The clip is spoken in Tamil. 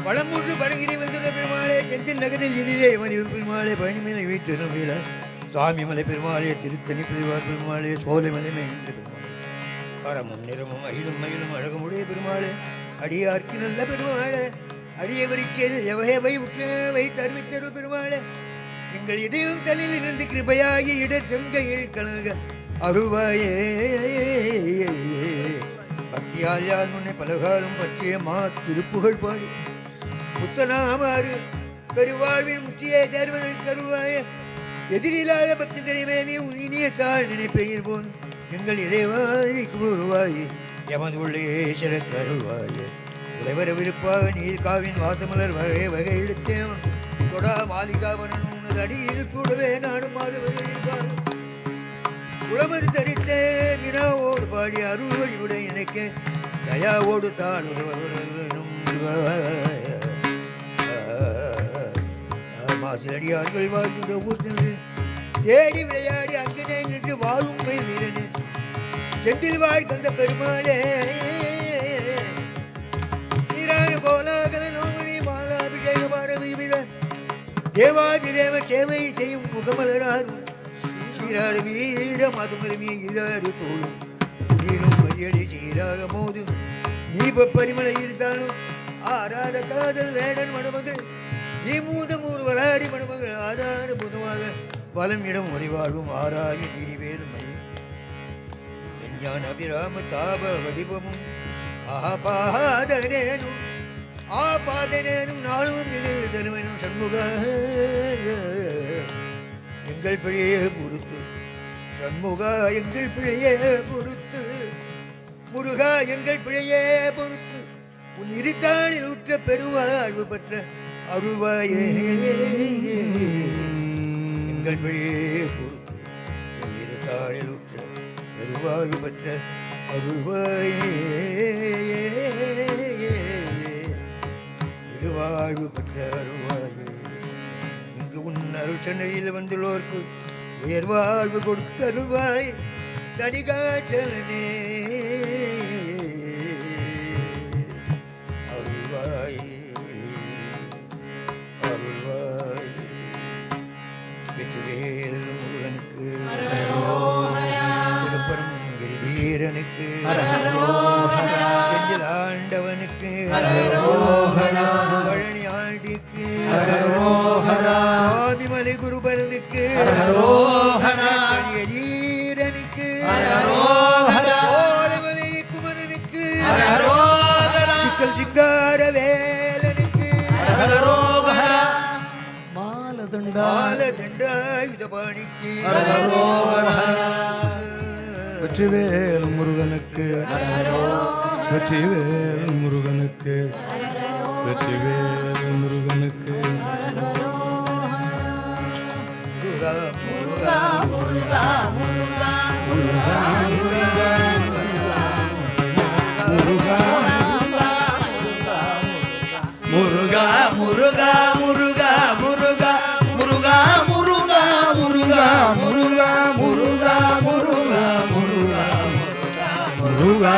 வளமுன்று படகிரி வந்துள்ள பெருமாளே, செந்தில் நகரில் இனிதே பெருமாளே, பழனிமலை வீட்டு நம்பில சுவாமிமலை பெருமாளே, திருத்தணி புதிவார் பெருமாளே, சோலைமலை மேய்ந்த பெருமாளே, அறமும் நிறமும் அயிலும் மயிலும் அழகுமுடைய பெருமாளே, அடியார்க்கு நல்ல பெருமாளே, அடியவரை செய்து எவையவை உற்றவை தருவித்தரு பெருமாளே, எங்கள் இதயம் தலில் இருந்து கிருபையாகி இடர் செங்கையில் கலங்க அருவாயே. பக்தியால் யார் முன்னே பலகாலம் பற்றிய திருப்புகழ் பாடி புத்தனாமாறு பெருவாழ்வின் முற்றியை சேர்வதற்கு அருள்வாய. எதிரில்லாத பக்தி தலைமையே இனிய தாழ் நினைப்பெயர் போன் எங்கள் இறைவாய் குருவாய் எமது உள்ளே சிறக்க அருள்வாய. உறைவர விருப்பாக நீர்காவின் வாசமலர் வகை வகை எடுத்தேன் தொடா மாளிகாவனன் உனது அடியில் கூடவே நாடும் மாதவர்கள் இருப்பார். உளமது தரித்த வினாவோடு பாடி அருள் வழிவுடன் எனக்கு தயாவோடு தான் மாசிலடியார்கள் வாழ்கின்ற ஊர் சென்று தேடி விளையாடி அங்கனே நின்று வாழும் மை வீரனே, செந்தில் வாழ் தந்த பெருமாளே, சீரான கோலாகல நோமணி மாலாபிஷேக பாரவித தேவாதி தேவ சேவை செய்யும் முகமலராரும் சீராடு வீர மதுமருமே இராறு தோளும் நீரும் பரியடி சீராக மோது நீப பரிமலை இருந்தாலும் ஆராத காதல் வேடன் மணமகள் நீமூத மூர்வராரி மணமகள் ஆதார புதுவாக பலம் இடம் உறைவாழும் ஆராய நீதிவேலும் விஞ்ஞான அபிராம தாப வடிவமும் ஆபாதனேனும் நாளும் நினைவு தருவனும் சண்முக எங்கள் பிழையே பொறுத்து சண்முகா எங்கள் பிழையே பொறுத்து முருகா எங்கள் பிழையே பொறுத்து உன் இருத்தாளில் உற்ற பெருவாழ்வு பெற்ற அருள்வாயே. எங்கள் பிழையே பொறுத்து உன் இருத்தாளில் உற்ற பெருவாழ்வு பெற்ற அருள்வாயே. பெருவாழ்வு பெற்ற அருள்வாயே. இங்கு உன் அருள் சென்னையில் வந்துள்ளோர்க்கு உயர்வாழ்வு கொடுத்த அருள்வாய் தடிகாச்சலனே. அருள்வாய் அருள்வாய் வெற்றிவேல் முருகனுக்கு திருப்பரம் கிரிதீரனுக்கு செந்தில் ஆண்டவனுக்கு பழனி ஆண்டிக்கு சுவாமிமலை குருபரனுக்கு ஈரனுக்கு சோலைமலை குமரனுக்கு சிக்கல் சிங்கார வேலனுக்கு மாலதண்டாயுதபாணிக்கு வெற்றிவேல் முருகனுக்கு வெற்றிவேல் முருகனுக்கு வெற்றிவேல் முருகனுக்கு முருகா முருகா முருகா முருகா முருகா முருகா முருகா முருகா முருகா முருகா முருகா முருகா முருகா முருகா முருகா முருகா முருகா